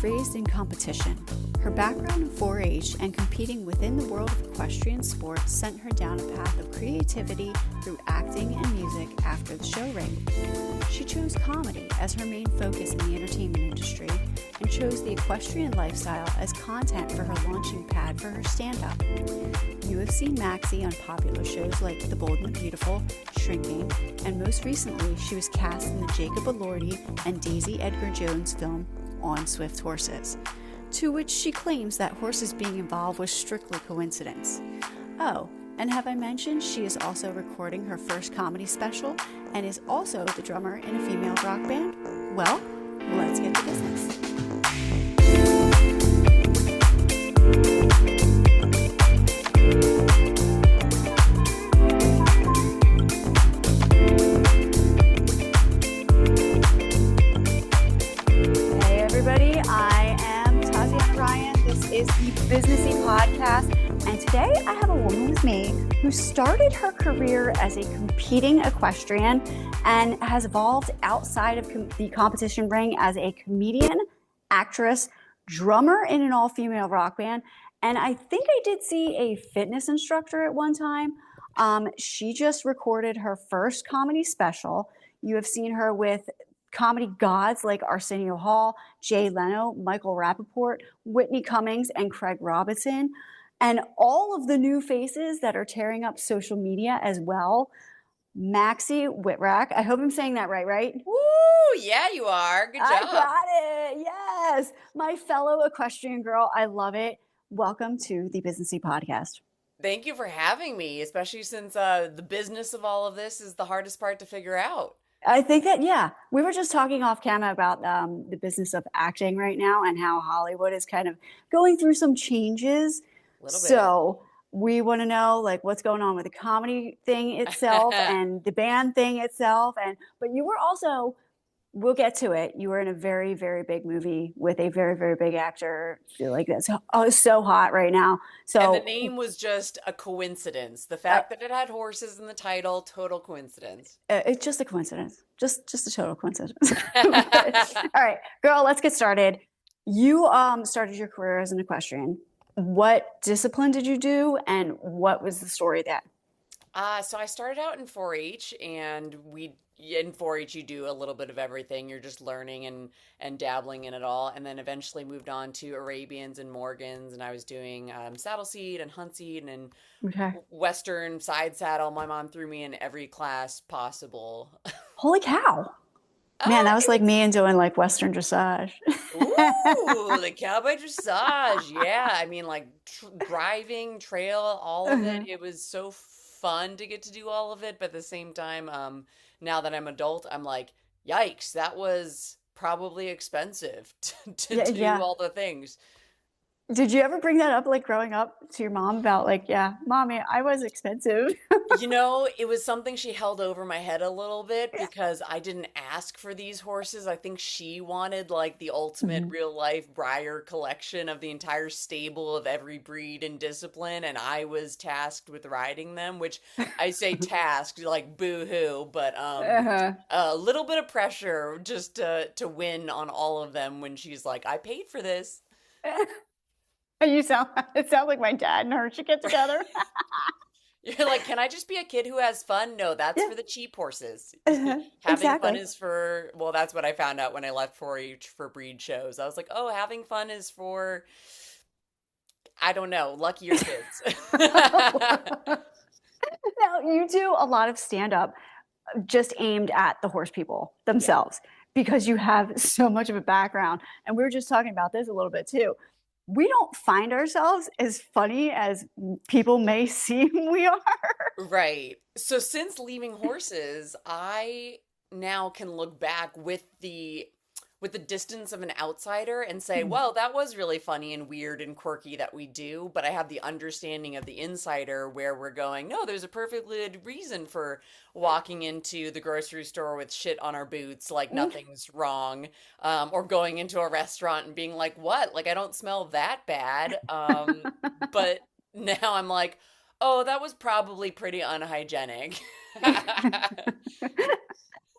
raised in competition. Her background in 4-H and competing within the world of equestrian sports sent her down a path of creativity through acting and music after the show ring. She chose comedy as her main focus in the entertainment industry and chose the equestrian lifestyle as content for her launching pad for her stand-up. You have seen Maxi on popular shows like The Bold and the Beautiful, Shrinking, and most recently she was cast in the Jacob Elordi and Daisy Edgard Jones film On Swift Horses, to which she claims that horses being involved was strictly coincidence. Oh, and have I mentioned she is also recording her first comedy special and is also the drummer in a female rock band? Well, let's get to business. Hey everybody, I am Taziana Ryan. This is the Businessy Podcast. And today I have a woman with me who started her career as a competing equestrian and has evolved outside of the competition ring as a comedian, actress, drummer in an all-female rock band. And I think I did see a fitness instructor at one time. She just recorded her first comedy special. You have seen her with comedy gods like Arsenio Hall, Leno, Michael Rapaport, Whitney Cummings, and Craig Robinson. And all of the new faces that are tearing up social media as well. Maxi Witrak. I hope I'm saying that right? Woo! Yeah, you are. Good job. I got it. Yes. My fellow equestrian girl. I love it. Welcome to the Businessy Podcast. Thank you for having me, especially since the business of all of this is the hardest part to figure out. I think that, yeah, we were just talking off camera about the business of acting right now and how Hollywood is kind of going through some changes. So we want to know like what's going on with the comedy thing itself and the band thing itself. But you were also, we'll get to it. You were in a very, very big movie with a very, very big actor. I feel like that's so hot right now. So and the name was just a coincidence. The fact that it had horses in the title, total coincidence. It's just a coincidence. Just a total coincidence. All right, girl, let's get started. You started your career as an equestrian. What discipline did you do, and what was the story of that? So I started out in 4-H, and in 4-H you do a little bit of everything. You're just learning and dabbling in it all, and then eventually moved on to Arabians and Morgans, and I was doing saddle seat and hunt seat and Western side saddle. My mom threw me in every class possible. Holy cow! Man, that was like me and doing like Western dressage. Ooh, the cowboy dressage. Yeah. I mean, like driving, trail, all of it. It was so fun to get to do all of it. But at the same time, now that I'm adult, I'm like, yikes, that was probably expensive to do all the things. Did you ever bring that up, like growing up to your mom about like, yeah, mommy, I was expensive? It was something she held over my head a little bit because I didn't ask for these horses. I think she wanted like the ultimate real life Breyer collection of the entire stable of every breed and discipline. And I was tasked with riding them, which I say tasked like boo-hoo, but a little bit of pressure just to win on all of them when she's like, I paid for this. It sounds like my dad and her should get together. You're like, can I just be a kid who has fun? No, that's for the cheap horses. Having fun is for, well, that's what I found out when I left 4-H for breed shows. I was like, oh, having fun is for, I don't know, luckier kids. Now, you do a lot of stand-up just aimed at the horse people themselves because you have so much of a background. And we were just talking about this a little bit too. We don't find ourselves as funny as people may seem we are. Right. So since leaving horses, I now can look back with the distance of an outsider and say, well, that was really funny and weird and quirky that we do. But I have the understanding of the insider where we're going, no, there's a perfectly good reason for walking into the grocery store with shit on our boots, like nothing's wrong, or going into a restaurant and being like, what? Like, I don't smell that bad. But now I'm like, oh, that was probably pretty unhygienic.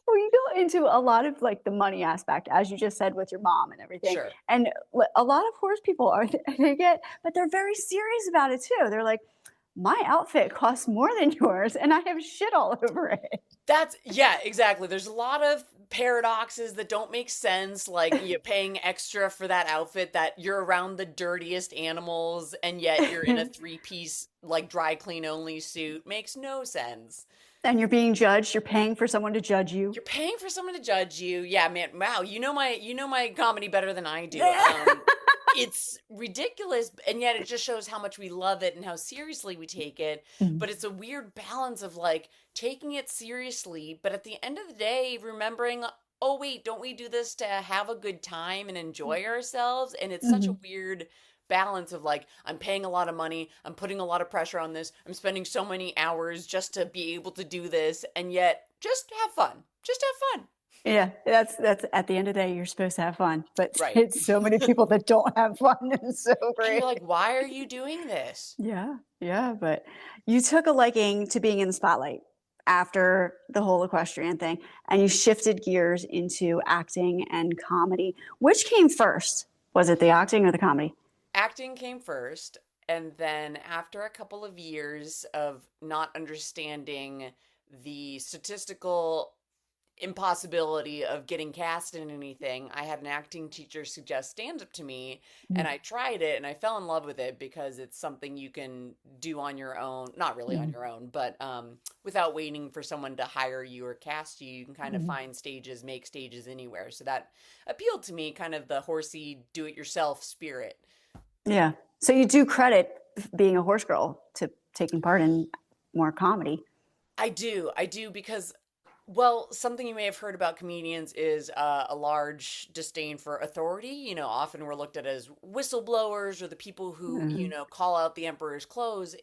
Well, you go into a lot of like the money aspect, as you just said with your mom and everything. Sure. And a lot of horse people are, but they're very serious about it too. They're like, my outfit costs more than yours and I have shit all over it. Yeah, exactly. There's a lot of paradoxes that don't make sense, like you paying extra for that outfit that you're around the dirtiest animals and yet you're in a three-piece, like dry clean only suit. Makes no sense. And you're being judged. You're paying for someone to judge you. You're paying for someone to judge you. Yeah, man. Wow, you know my comedy better than I do. It's ridiculous, and yet it just shows how much we love it and how seriously we take it. But it's a weird balance of like taking it seriously, but at the end of the day, remembering, oh wait, don't we do this to have a good time and enjoy ourselves? And it's such a weird balance of like, I'm paying a lot of money, I'm putting a lot of pressure on this, I'm spending so many hours just to be able to do this, and yet just have fun. Just have fun. Yeah, that's at the end of the day, you're supposed to have fun, but Right. it's so many people that don't have fun, and so And great. you're like, why are you doing this? Yeah, but you took a liking to being in the spotlight after the whole equestrian thing, and you shifted gears into acting and comedy. Which came first? Was it the acting or the comedy? Acting came first, and then after a couple of years of not understanding the statistical impossibility of getting cast in anything, I had an acting teacher suggest stand up to me, and I tried it and I fell in love with it because it's something you can do on your own, not really on your own, but without waiting for someone to hire you or cast you. You can kind of find stages, make stages anywhere. So that appealed to me, kind of the horsey do it yourself spirit. Yeah. So you do credit being a horse girl to taking part in more comedy. I do because, well, something you may have heard about comedians is a large disdain for authority. Often we're looked at as whistleblowers or the people who, call out the emperor's clothes.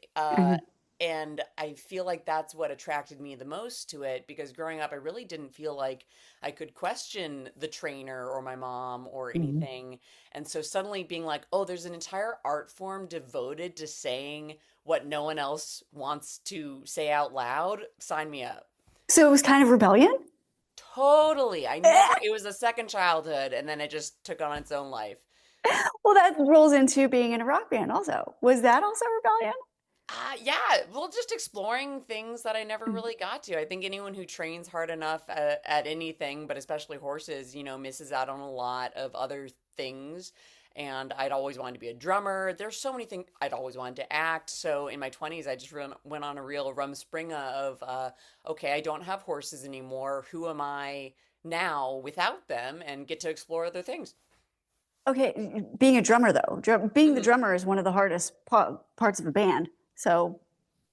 And I feel like that's what attracted me the most to it, because growing up, I really didn't feel like I could question the trainer or my mom or anything. And so suddenly being like, oh, there's an entire art form devoted to saying what no one else wants to say out loud, sign me up. So it was kind of rebellion? Totally. It was a second childhood, and then it just took on its own life. Well, that rolls into being in a rock band also. Was that also rebellion? Yeah, well, just exploring things that I never really got to. I think anyone who trains hard enough at anything, but especially horses, misses out on a lot of other things. And I'd always wanted to be a drummer. There's so many things. I'd always wanted to act. So in my 20s, I just went on a real rumspringa of, okay, I don't have horses anymore. Who am I now without them? And get to explore other things. Okay, being a drummer though, being the drummer is one of the hardest parts of a band. So,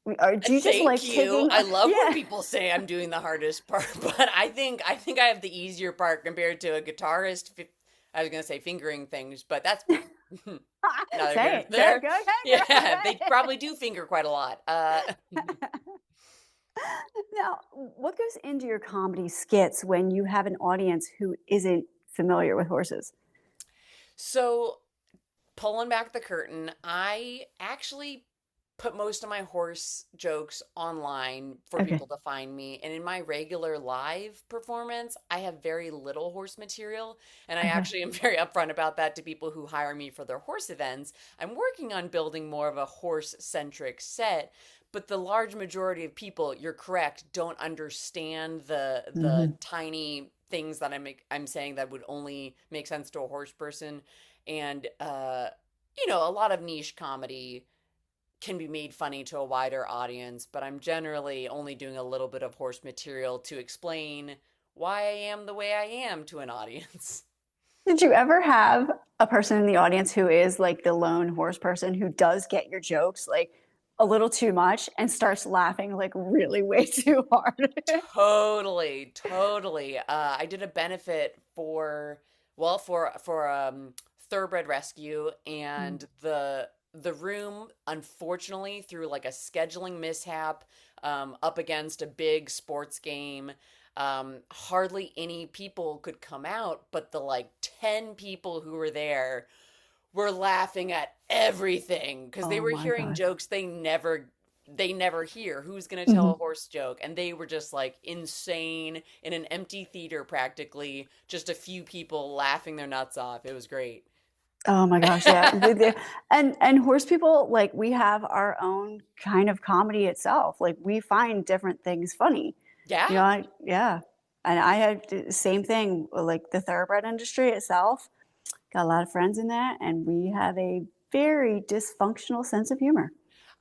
do you just like taking? I love when people say I'm doing the hardest part, but I think I have the easier part compared to a guitarist. I was gonna say fingering things, but that's say it. There. Go. Yeah, they probably do finger quite a lot. Now, what goes into your comedy skits when you have an audience who isn't familiar with horses? So, pulling back the curtain, I actually put most of my horse jokes online for people to find me. And in my regular live performance, I have very little horse material. And I actually am very upfront about that to people who hire me for their horse events. I'm working on building more of a horse-centric set. But the large majority of people, you're correct, don't understand the tiny things that I'm saying that would only make sense to a horse person. And, a lot of niche comedy can be made funny to a wider audience, but I'm generally only doing a little bit of horse material to explain why I am the way I am to an audience. Did you ever have a person in the audience who is like the lone horse person who does get your jokes like a little too much and starts laughing like really way too hard? Totally. I did a benefit for thoroughbred rescue, and the room, unfortunately, through like a scheduling mishap, up against a big sports game, hardly any people could come out, but the like 10 people who were there were laughing at everything because they were hearing jokes they never they never hear. Who's going to tell a horse joke? And they were just like insane in an empty theater, practically just a few people laughing their nuts off. It was great. Oh my gosh, yeah. And horse people, like, we have our own kind of comedy itself. Like, we find different things funny. You know, Yeah. yeah. And I had the same thing, like the thoroughbred industry itself. Got a lot of friends in that, and we have a very dysfunctional sense of humor.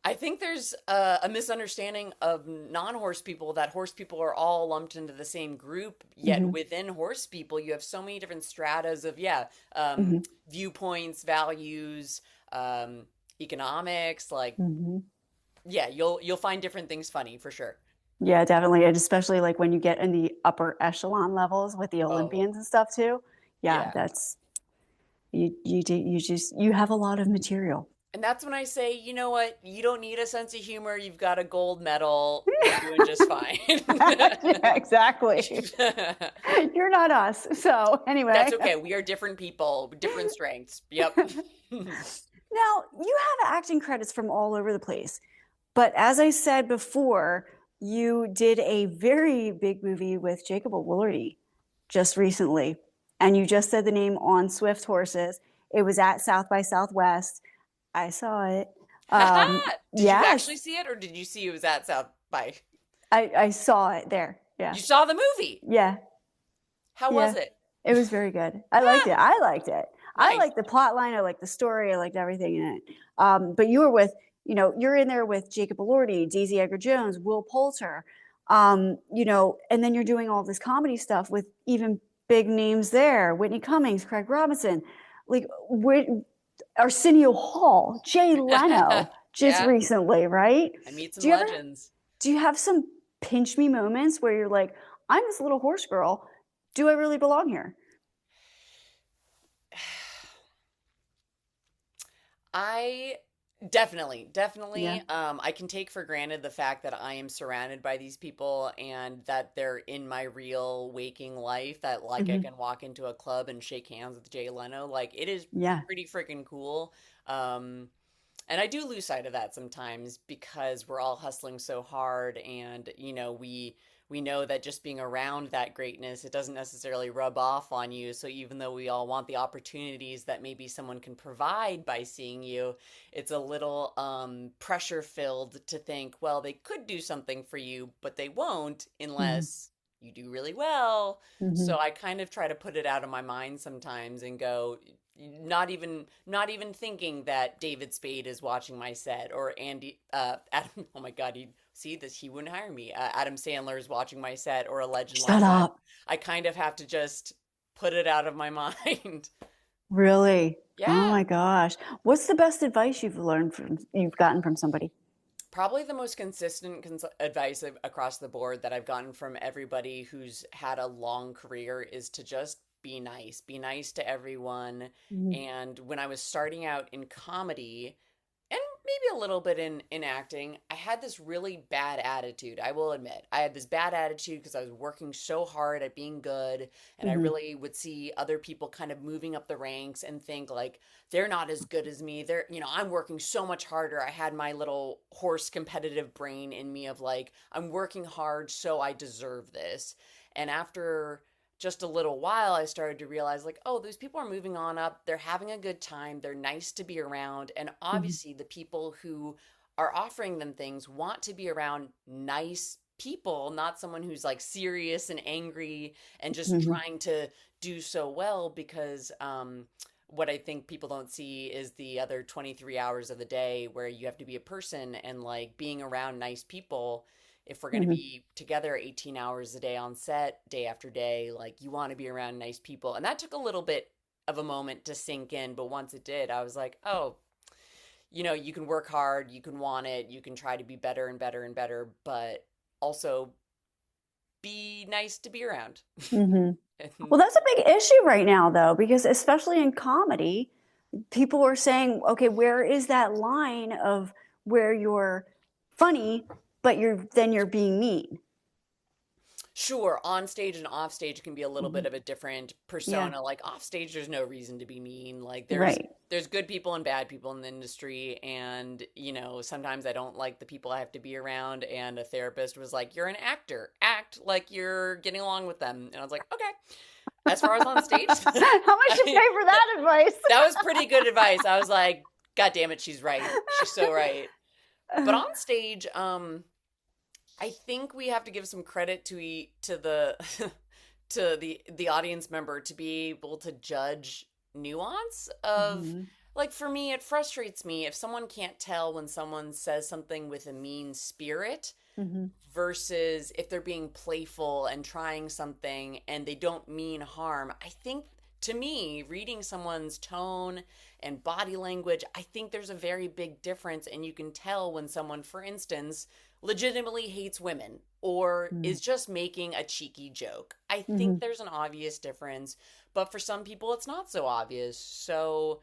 I think there's a misunderstanding of non-horse people that horse people are all lumped into the same group. Yet Hmm. within horse people, you have so many different stratas of Hmm. viewpoints, values, um, economics. Like, Hmm. yeah, you'll find different things funny for sure. Yeah, definitely. And especially like when you get in the upper echelon levels with the Oh, Olympians and stuff too. Yeah, yeah. that's you have a lot of material. And that's when I say, you know what? You don't need a sense of humor. You've got a gold medal. You're doing just fine. Yeah, exactly. You're not us. So That's anyway, okay. We are different people, with different strengths. Yep. now you have acting credits from all over the place. But as I said before, you did a very big movie with Jacob Elordi just recently, and you just said the name on Swift Horses. It was at South by Southwest. I saw it. Haha! Did you actually Yes, see it, or did you see it was at South by? I saw it there. Yeah, You saw the movie. yeah, How was yeah. it? It was very good. I liked Ah, it. I liked it. I nice. liked the plot line. I liked the story. I liked everything in it. But you were with, you're in there with Jacob Elordi, Daisy Edgar Jones, Will Poulter, and then you're doing all this comedy stuff with even big names there, Whitney Cummings, Craig Robinson, like Arsenio Hall, Jay Leno, just Yeah, recently, right? I meet some Do you ever legends. do you have some pinch me moments where you're like, I'm this little horse girl. Do I really belong here? I definitely. Yeah. I can take for granted the fact that I am surrounded by these people and that they're in my real waking life. That like I Hmm. can walk into a club and shake hands with Jay Leno. Like it is Yeah. pretty freaking cool. Um, And I do lose sight of that sometimes because we're all hustling so hard and we know that just being around that greatness it doesn't necessarily rub off on you. So even though we all want the opportunities that maybe someone can provide by seeing you, it's a little pressure filled to think, well, they could do something for you, but they won't Hmm. unless you do really well. Hmm. So I kind of try to put it out of my mind sometimes and go, not even thinking that David Spade is watching my set or Andy Adam, oh my god, he see this, he wouldn't hire me. Adam Sandler is watching my set or a legend like Shut that. up. I kind of have to just put it out of my mind. Really? Oh Yeah. my gosh. What's the best advice you've gotten from somebody? Probably the most consistent advice across the board that I've gotten from everybody who's had a long career is to just be nice. Be nice to everyone. Hmm. And when I was starting out in comedy, and maybe a little bit in acting, I had this really bad attitude. I will admit, I had this bad attitude because I was working so hard at being good, and I Hmm. really would see other people kind of moving up the ranks and think like they're not as good as me. I'm working so much harder. I had my little horse competitive brain in me of like, I'm working hard, so I deserve this. And after just a little while, I started to realize, like, oh, those people are moving on up. They're having a good time. They're nice to be around. And Hmm. obviously, the people who are offering them things want to be around nice people, not someone who's like serious and angry and just Hmm. trying to do so well because, what I think people don't see is the other 23 hours of the day where you have to be a person and like being around nice people if we're going to Hmm. be together 18 hours a day on set, day after day, like you want to be around nice people. And that took a little bit of a moment to sink in. But once it did, I was like, oh, you can work hard, you can want it, you can try to be better and better and better, but also be nice to be around. Hmm. Well, And that's a big issue right now, though, because especially in comedy, people are saying, okay, where is that line of where you're funny, but you're being mean? Sure, on stage and off stage can be a little bit Mhm. of a different Yeah. persona. Like off stage, there's no reason to be mean. Like Right. there's good people and bad people in the industry, and sometimes I don't like the people I have to be around. And a therapist was like, "You're an actor. Act like you're getting along with them." And I was like, "Okay." As far as on stage, How much you I, pay for that advice? that was pretty good advice. I was like, "God damn it, she's right. She's so right." But on stage, I think we have to give some credit to the to the audience member to be able to judge nuance of, Mhm. like, for me it frustrates me if someone can't tell when someone says something with a mean spirit Mhm. versus if they're being playful and trying something and they don't mean harm. I think, to me, reading someone's tone and body language, I think there's a very big difference. And you can tell when someone, for instance, legitimately hates women or Mhm. is just making a cheeky joke. I think Mhm. there's an obvious difference, but for some people, it's not so obvious. So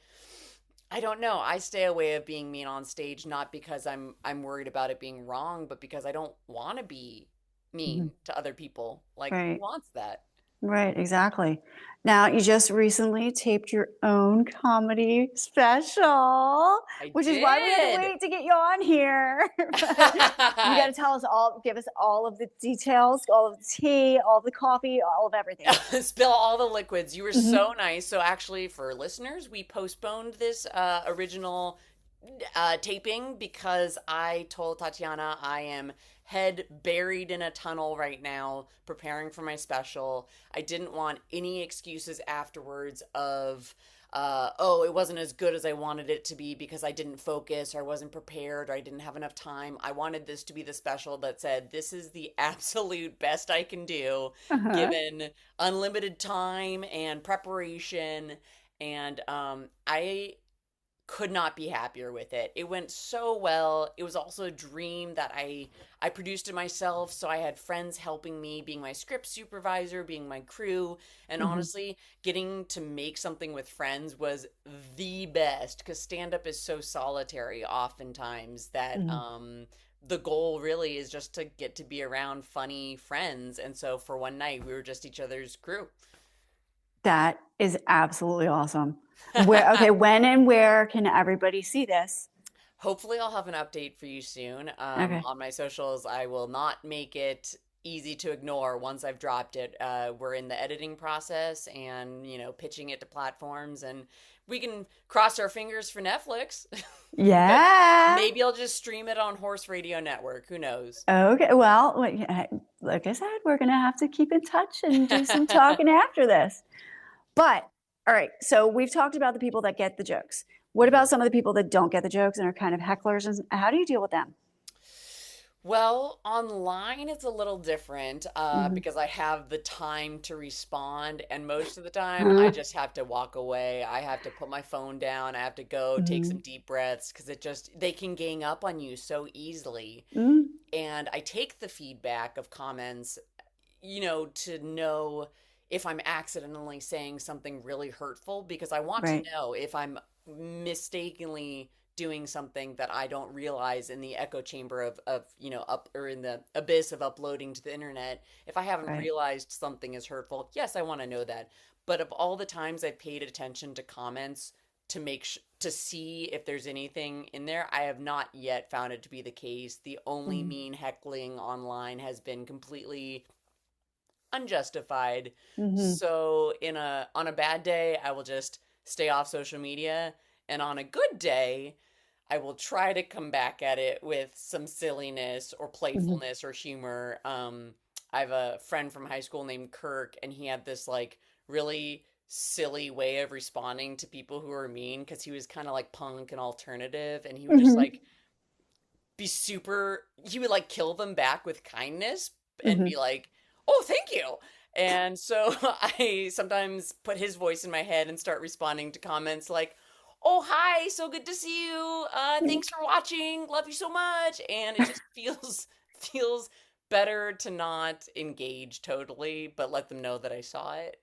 I don't know. I stay away of being mean on stage, not because I'm worried about it being wrong, but because I don't want to be Mhm. mean to other people. Like, who Right. wants that? Right, exactly. Now, you just recently taped your own comedy special, I which is why we had to did. wait to get you on here. But you got to tell us all, give us all of the details, all of the tea, all of the coffee, all of everything. Spill all the liquids. You were Hmm. so nice. So actually, for listeners, we postponed this original taping because I told Tatiana I am head buried in a tunnel right now preparing for my special. I didn't want any excuses afterwards of oh, it wasn't as good as I wanted it to be because I didn't focus or I wasn't prepared or I didn't have enough time. I wanted this to be the special that said, this is the absolute best I can do Uh-huh. given unlimited time and preparation. And I could not be happier with it. It went so well. It was also a dream that I produced it myself, so I had friends helping me, being my script supervisor, being my crew, and Hmm. honestly, getting to make something with friends was the best cuz stand up is so solitary oftentimes that Hmm. the goal really is just to get to be around funny friends. And so for one night, we were just each other's crew. That is absolutely awesome. Where, okay, when and where can everybody see this? Hopefully, I'll have an update for you soon. Okay. On my socials, I will not make it easy to ignore once I've dropped it. We're in the editing process and, pitching it to platforms, and we can cross our fingers for Netflix. But Yeah. maybe I'll just stream it on Horse Radio Network. Who knows? Okay. Well, like I said, we're going to have to keep in touch and do some talking after this. But all right. So we've talked about the people that get the jokes. What about some of the people that don't get the jokes and are kind of hecklers? And how do you deal with them? Well, online it's a little different Hmm. because I have the time to respond, and most of the time I Uh, just have to walk away. I have to put my phone down. I have to go take some mm, deep breaths because they can gang up on you so easily. mm, And I take the feedback of comments, to know if I'm accidentally saying something really hurtful because I want to right. know if I'm mistakenly doing something that I don't realize in the echo chamber of up or in the abyss of uploading to the internet. If I haven't Right. realized something is hurtful, yes, I want to know that. But of all the times I've paid attention to comments to see if there's anything in there, I have not yet found it to be the case. The only Mm-hmm. mean heckling online has been completely unjustified. Mm-hmm. So on a bad day, I will just stay off social media, and on a good day, I will try to come back at it with some silliness or Mm-hmm. playfulness or humor. I have a friend from high school named Kirk, and he had this like really silly way of responding to people who are mean because he was kind of like punk and alternative, and he would just Mm-hmm. like he would like kill them back with kindness and Mm-hmm. be like, "Oh, thank you." And so I sometimes put his voice in my head and start responding to comments like, "Oh, hi, so good to see you. Thanks for watching. Love you so much." And it just feels better to not engage totally, but let them know that I saw it.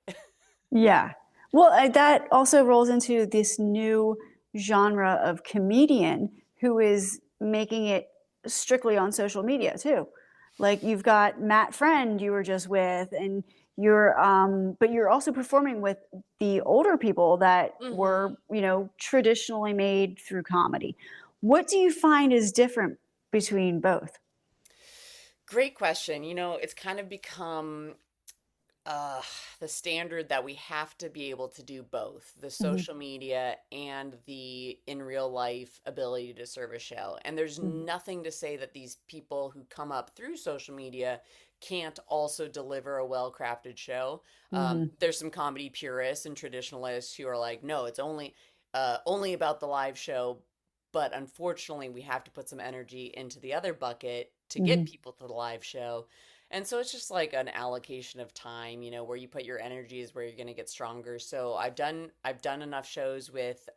Yeah. Well, that also rolls into this new genre of comedian who is making it strictly on social media too. Like you've got Matt Friend you were just with, and but you're also performing with the older people that were, traditionally made through comedy. What do you find is different between both? Great question. It's kind of become uh, the standard that we have to be able to do both the Mm-hmm. social media and the in real life ability to serve a show. And there's Mm-hmm. nothing to say that these people who come up through social media can't also deliver a well crafted show. Mm-hmm. There's some comedy purists and traditionalists who are like, no, it's only about the live show. But unfortunately, we have to put some energy into the other bucket to Mm-hmm. get people to the live show. And so it's just like an allocation of time, where you put your energy is where you're going to get stronger. So I've done enough shows with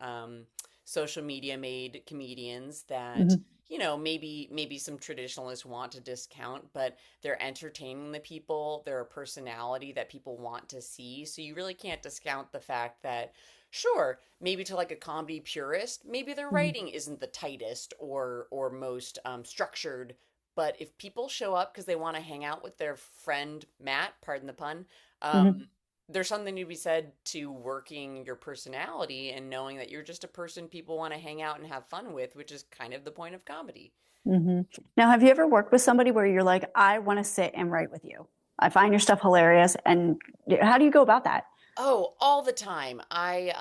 social media made comedians that Mm-hmm. maybe some traditionalists want to discount, but they're entertaining the people. They're a personality that people want to see. So you really can't discount the fact that sure, maybe to like a comedy purist, maybe their Mm-hmm. writing isn't the tightest or most structured, but if people show up because they want to hang out with their friend Matt, pardon the pun, Mm-hmm. there's something to be said to working your personality and knowing that you're just a person people want to hang out and have fun with, which is kind of the point of comedy. Mm-hmm. Now, have you ever worked with somebody where you're like, I want to sit and write with you? I find your stuff hilarious. And how do you go about that? Oh, all the time. I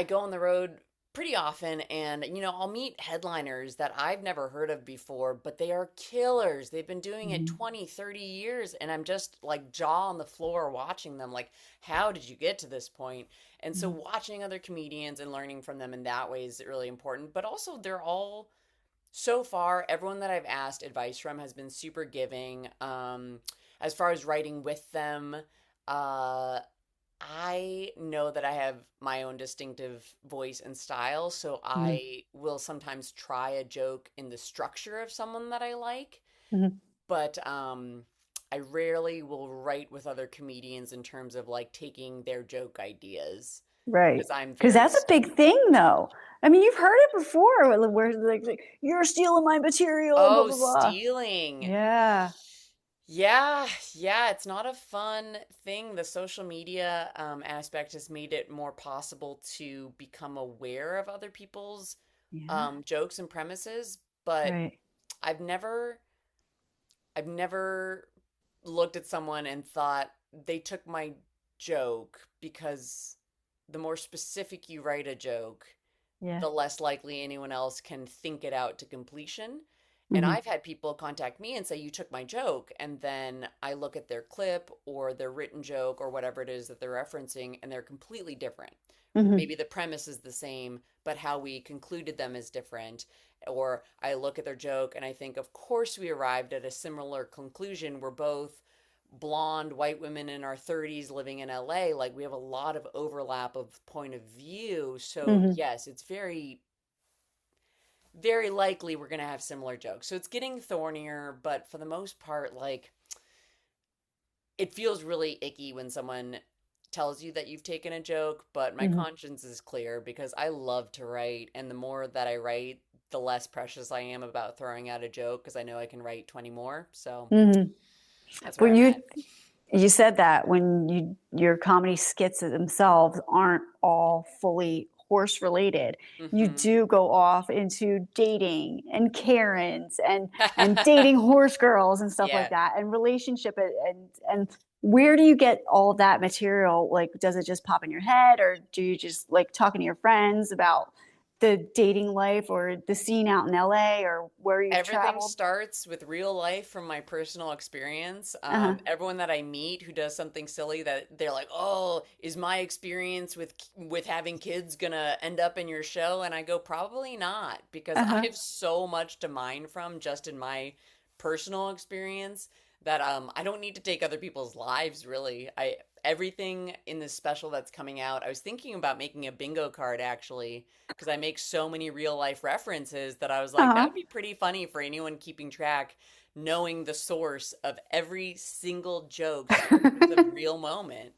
go on the road pretty often and I'll meet headliners that I've never heard of before, but they are killers. They've been doing it Mm-hmm. 20, 30 years and I'm just like jaw on the floor watching them like how did you get to this point? And so Mm-hmm. watching other comedians and learning from them in that way is really important, but also they're all so far everyone that I've asked advice from has been super giving. As far as writing with them, uh I know that I have my own distinctive voice and style, so Mm-hmm. I will sometimes try a joke in the structure of someone that I like, Mm-hmm. but I rarely will write with other comedians in terms of like taking their joke ideas Right. because I'm Because very that's a big thing, though. I mean, you've heard it before where like, you're stealing my material, blah, oh, blah, blah. stealing. Yeah. Yeah, yeah, it's not a fun thing. The social media aspect has made it more possible to become aware of other people's Yeah. jokes and premises, but Right. I've never I've never looked at someone and thought they took my joke because the more specific you write a joke, Yeah. the less likely anyone else can think it out to completion. And Mm-hmm. I've had people contact me and say, you took my joke. And then I look at their clip or their written joke or whatever it is that they're referencing, and they're completely different. Mm-hmm. Maybe the premise is the same, but how we concluded them is different. Or I look at their joke and I think, of course, we arrived at a similar conclusion. We're both blonde white women in our 30s living in LA. Like we have a lot of overlap of point of view. So, Mm-hmm. yes, it's very likely we're going to have similar jokes. So it's getting thornier, but for the most part, like it feels really icky when someone tells you that you've taken a joke, but my Mm-hmm. conscience is clear because I love to write. And the more that I write, the less precious I am about throwing out a joke because I know I can write 20 more. So Mm-hmm. that's where Well, I'm at. you said that when your comedy skits themselves aren't all fully horse related. You Hmm. do go off into dating and Karens and dating horse girls and stuff like Yeah. that and relationship and where do you get all of that material? Like, does it just pop in your head, or do you just like talking to your friends about the dating life or the scene out in LA or where you've Everything traveled? starts with real life from my personal experience. Uh-huh. Everyone that I meet who does something silly that they're like, "Oh, is my experience with having kids gonna end up in your show?" And I go, "Probably not," because I Uh-huh. have so much to mine from just in my personal experience that I don't need to take other people's lives really. I everything in this special that's coming out. I was thinking about making a bingo card actually because I make so many real life references that I was like, that Uh-huh. would be pretty funny for anyone keeping track, knowing the source of every single joke starting with a real moment.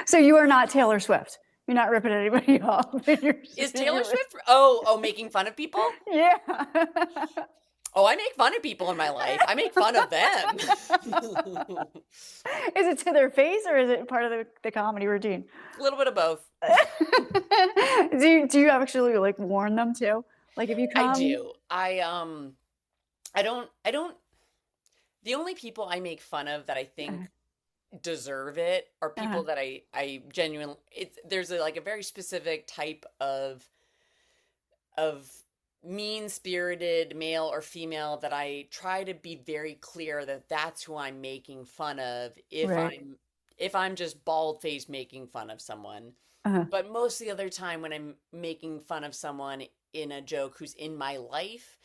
So you are not Taylor Swift. You're not ripping anybody off. Is In Taylor your, Swift? Oh, making fun of people? yeah. Oh, I make fun of people in my life. I make fun of them. Is it to their face or is it part of the comedy routine? A little bit of both. Do you actually like warn them too? Like if you I come, do. I don't the only people I make fun of that I think deserve it are uh, people that I genuinely there's like a very specific type of mean-spirited male or female that I try to be very clear that that's who I'm making fun of right. if I'm just bald-faced making fun of someone. Uh, But most of the other time when I'm making fun of someone in a joke who's in my life,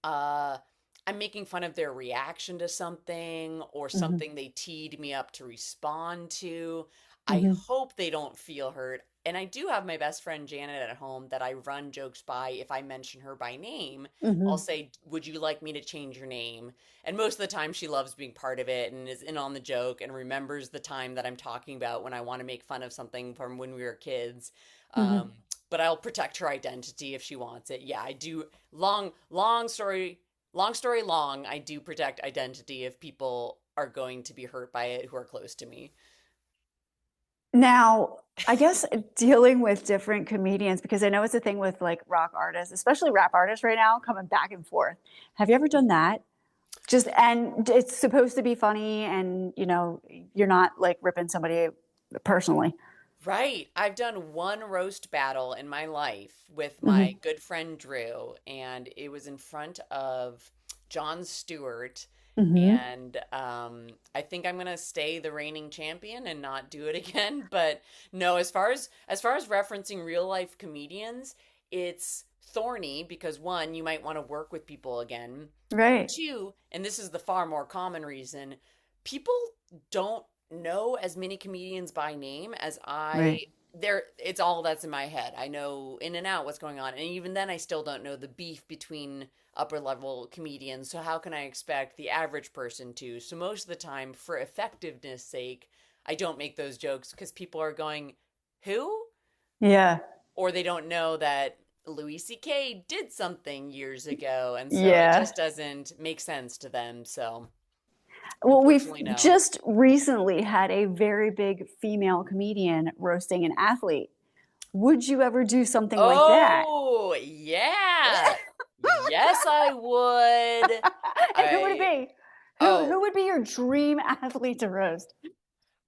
uh I'm making fun of their reaction to something or mhm, something they teed me up to respond to. I mhm, hope they don't feel hurt. And I do have my best friend Janet at home that I run jokes by. If I mention her by name, I'll mhm, say, "Would you like me to change your name?" And most of the time, she loves being part of it and is in on the joke and remembers the time that I'm talking about when I want to make fun of something from when we were kids. mhm. Um, but I'll protect her identity if she wants it. Yeah, I do. Long story long, I do protect identity if people are going to be hurt by it who are close to me. Now, I guess dealing with different comedians, because I know it's a thing with like rock artists, especially rap artists right now, coming back and forth. Have you ever done that? Just, and it's supposed to be funny and, you're not like ripping somebody personally. Right. I've done one roast battle in my life with my Hmm. good friend Drew, and it was in front of Jon Stewart. Hmm. And I think I'm gonna stay the reigning champion and not do it again. But no, as far as referencing real life comedians, it's thorny because one, you might want to work with people again. Right. Two, and this is the far more common reason, people don't know as many comedians by name as Right. it's all that's in my head. I know in and out what's going on. And even then I still don't know the beef between upper level comedians. So how can I expect the average person to? So most of the time, for effectiveness sake, I don't make those jokes because people are going, "Who?" Yeah. Or they don't know that Louis C.K. did something years ago, and so it Yeah. just doesn't make sense to them. So Well, we've unfortunately, no. just recently had a very big female comedian roasting an athlete. Would you ever do something like that? Oh, yeah. Yes, I would. And who would it I be? Who oh, would be your dream athlete to roast?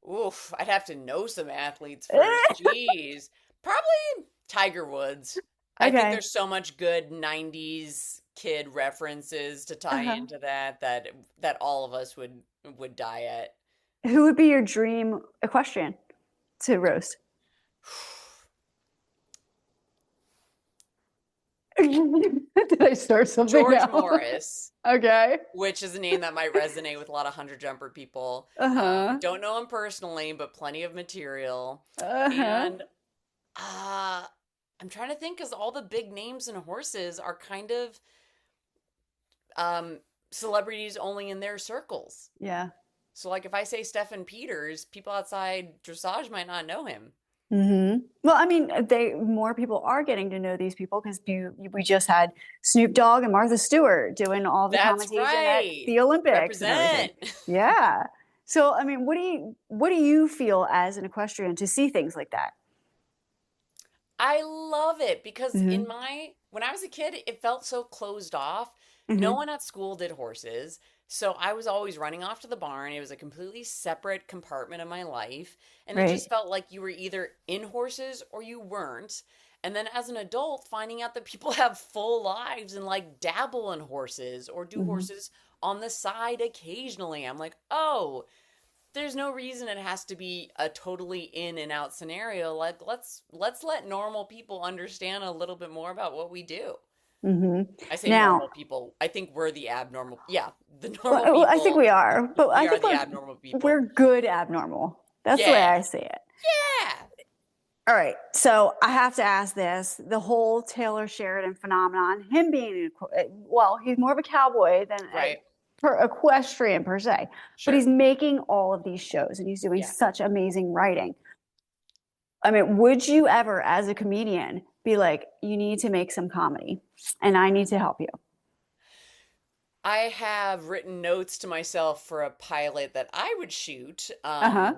oof, I'd have to know some athletes first. Jeez. Probably Tiger Woods. I think Okay. there's so much good 90s kid references to tie Uh-huh. into that all of us would die at. Who would be your dream equestrian to roast? Did I start something George now? Morris, Okay. which is a name that might resonate with a lot of hundred jumper people. Uh-huh. Don't know him personally, but plenty of material. Uh-huh. And uh, I'm trying to think because all the big names in horses are kind of um, celebrities only in their circles. Yeah. So, like, if I say Stefan Peters, people outside dressage might not know him. Well, I mean, they more people are getting to know these people because we just had Snoop Dogg and Martha Stewart doing all the That's commentation at right. the Olympics and everything. Represent. Yeah. So, I mean, what do you feel as an equestrian to see things like that? I love it because Hmm. when I was a kid, it felt so closed off. No Hmm. one at school did horses. So I was always running off to the barn. It was a completely separate compartment of my life. And it Right. just felt like you were either in horses or you weren't. And then as an adult, finding out that people have full lives and like dabble in horses or do Hmm. horses on the side occasionally. I'm like, oh, there's no reason it has to be a totally in and out scenario. Like let's let normal people understand a little bit more about what we do. Hmm. I say Now, normal people. I think we're the abnormal. Yeah, the normal well, I think people. we are, but We I are think the we're abnormal we're people. good abnormal. That's the way Yeah. I see it. Yeah. All right, so I have to ask this: the whole Taylor Sheridan phenomenon, him being well, he's more of a cowboy than a Right. equestrian per se, but Sure. he's making all of these shows and he's doing Yeah. such amazing writing. I mean, would you ever, as a comedian, be like, you need to make some comedy, and I need to help you? I have written notes to myself for a pilot that I would shoot. Uh-huh.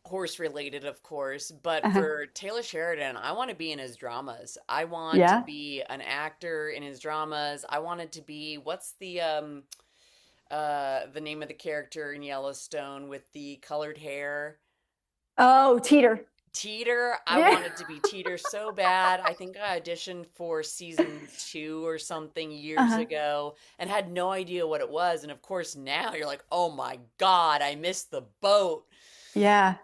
Horse related, of course, but Uh-huh. for Taylor Sheridan, I want to be in his dramas. I want to Yeah. be an actor in his dramas. I wanted to be what's the name of the character in Yellowstone with the colored hair? Oh, Teeter. Teeter. I Yeah. wanted to be Teeter so bad. I think I auditioned for season 2 or something years Uh-huh. ago and had no idea what it was. And of course, now you're like, oh my God, I missed the boat. Yeah.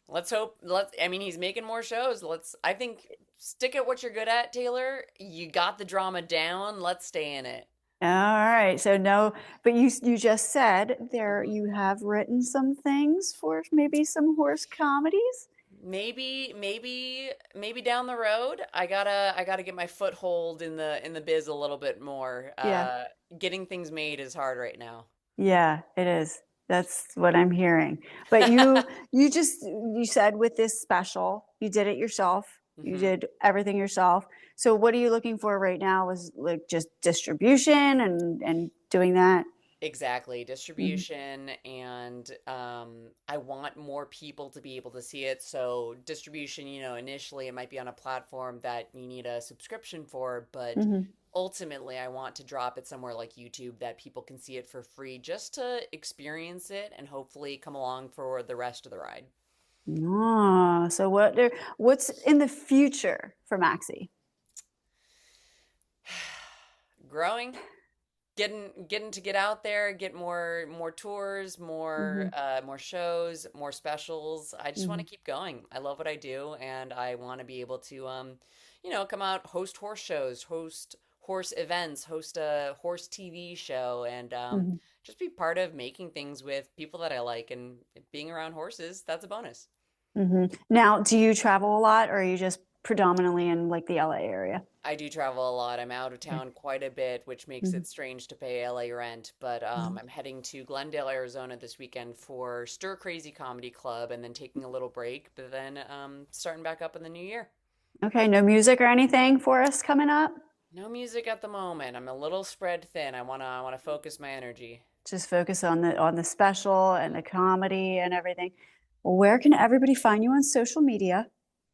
Let's hope. I mean, he's making more shows. I think, stick at what you're good at, Taylor. You got the drama down. Let's stay in it. All right. So no, but you just said there Mhm. you have written some things for maybe some horse comedies. Maybe down the road, I gotta get my foothold in the biz a little bit more. Yeah. Getting things made is hard right now. Yeah, it is. That's what I'm hearing. But you said with this special, you did it yourself. You hmm did everything yourself. So what are you looking for right now? Is like just distribution and doing that? Exactly, Mhm. distribution, and I want more people to be able to see it. So distribution, initially it might be on a platform that you need a subscription for, but Mhm. ultimately I want to drop it somewhere like YouTube that people can see it for free just to experience it and hopefully come along for the rest of the ride. Ah, so what's in the future for Maxi? Growing, getting to get out there, get more tours, more Mhm. more shows, more specials. I just want to Mhm. keep going. I love what I do, and I want to be able to come out, host horse shows, host horse events, host a horse TV show, and Mhm. just be part of making things with people that I like, and being around horses, that's a bonus. Mhm. Now, do you travel a lot or are you just predominantly in like the LA area? I do travel a lot. I'm out of Okay. town quite a bit, which makes Mhm. it strange to pay LA rent. But Mhm. I'm heading to Glendale, Arizona this weekend for Stir Crazy Comedy Club and then taking a little break, but then starting back up in the new year. Okay, no music or anything for us coming up? No music at the moment. I'm a little spread thin. I wanna focus my energy. Just focus on the special and the comedy and everything. Well, where can everybody find you on social media?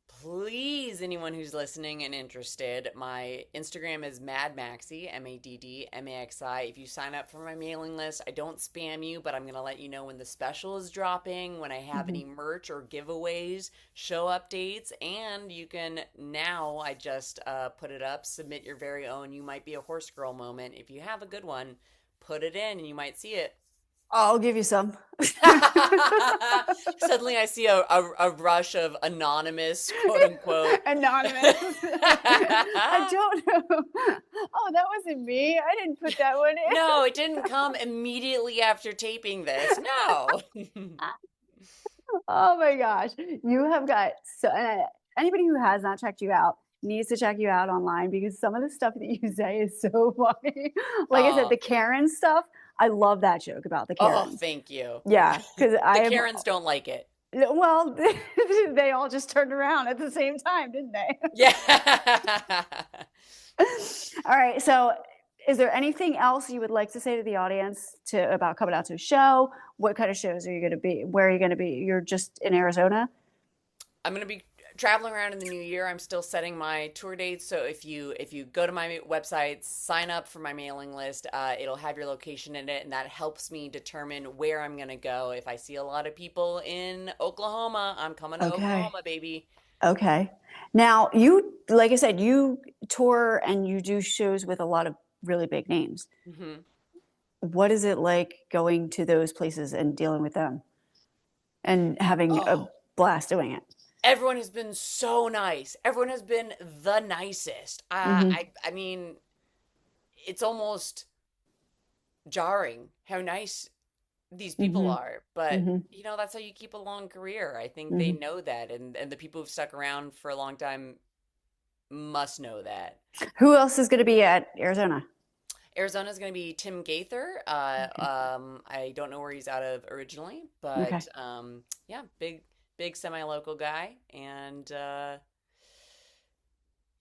Please, anyone who's listening and interested, my Instagram is MaddMaxi, MaddMaxi. If you sign up for my mailing list, I don't spam you, but I'm going to let you know when the special is dropping, when I have Mhm. any merch or giveaways, show updates, and you can now, I just put it up, submit your very own You Might Be a Horse Girl moment. If you have a good one, put it in and you might see it. I'll give you some. Suddenly, I see a rush of anonymous, quote unquote. Anonymous. I don't know. Oh, that wasn't me. I didn't put that one No, it didn't come immediately after taping this. No. Oh my gosh. You have got so anybody who has not checked you out needs to check you out online because some of the stuff that you say is so funny. Like I said, Oh, the Karen stuff, I love that joke about the oh, Karens. thank you. Yeah, because The I am Karens don't like it. well, they all just turned around at the same time, didn't they? Yeah. All right. So, is there anything else you would like to say to the audience to about coming out to a show? What kind of shows are you going to be? Where are you going to be? You're just in Arizona? I'm gonna be traveling around in the new year. I'm still setting my tour dates. So if you go to my website, sign up for my mailing list, it'll have your location in it, and that helps me determine where I'm gonna go. If I see a lot of people in Oklahoma, I'm coming to Okay. Oklahoma, baby. Okay. Now, like I said, you tour and you do shows with a lot of really big names. hmm What is it like going to those places and dealing with them and having a Oh, blast doing it? everyone has been so nice. Everyone has been the nicest. Hmm. I mean, it's almost jarring how nice these people Hmm. are, but Hmm. that's how you keep a long career. I think they Hmm. know that, and the people who've stuck around for a long time must know that. Who else is going to be at Arizona? Arizona's going to be Tim Gaither. Okay. I don't know where he's out of originally, Okay. but yeah, big semi-local guy, and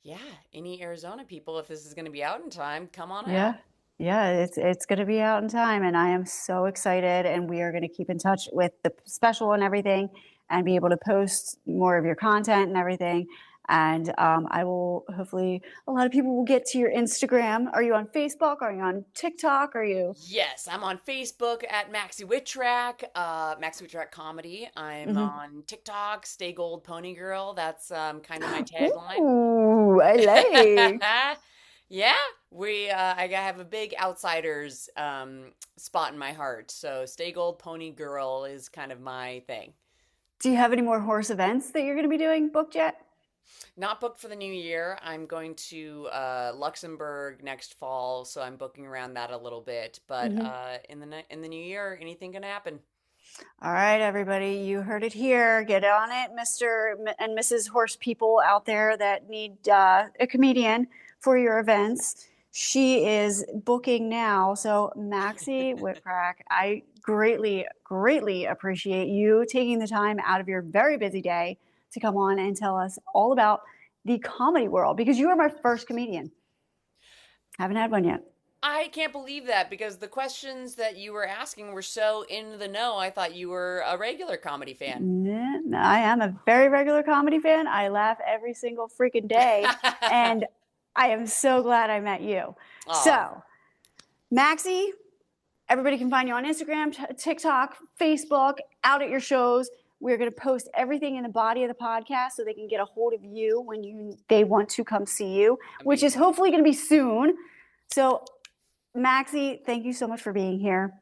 yeah, any Arizona people, if this is going to be out in time, come on Yeah. out. Yeah, it's going to be out in time, and I am so excited. And we are going to keep in touch with the special and everything, and be able to post more of your content and everything. And I will hopefully a lot of people will get to your Instagram. Are you on Facebook? Are you on TikTok? Are you? Yes, I'm on Facebook at Maxi Witrak, Maxi Witrak Comedy. I'm Mhm. on TikTok, Stay Gold Pony Girl. That's kind of my tagline. Ooh, I like. Yeah, I have a big outsiders spot in my heart. So Stay Gold Pony Girl is kind of my thing. Do you have any more horse events that you're going to be doing booked yet? Not booked for the new year. I'm going to Luxembourg next fall, so I'm booking around that a little bit. But Mhm. in the new year, anything can happen. All right, everybody, you heard it here. Get on it, Mr. and Mrs. Horse people out there that need a comedian for your events. She is booking now. So, Maxi Witrak, I greatly, greatly appreciate you taking the time out of your very busy day to come on and tell us all about the comedy world because you are my first comedian. Haven't had one yet. I can't believe that because the questions that you were asking were so in the know. I thought you were a regular comedy fan. Yeah, I am a very regular comedy fan. I laugh every single freaking day. And I am so glad I met you. Aw. So, Maxi, everybody can find you on Instagram, TikTok, Facebook, out at your shows. We're going to post everything in the body of the podcast so they can get a hold of you when they want to come see you, which is Amazing. hopefully going to be soon. So, Maxi, thank you so much for being here.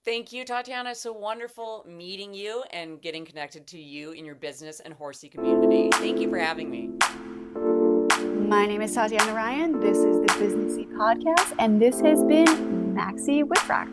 Thank you, Tatiana. So wonderful meeting you and getting connected to you in your business and horsey community. Thank you for having me. My name is Tatiana Ryan. This is the Businessy Podcast, and this has been Maxi Witrak.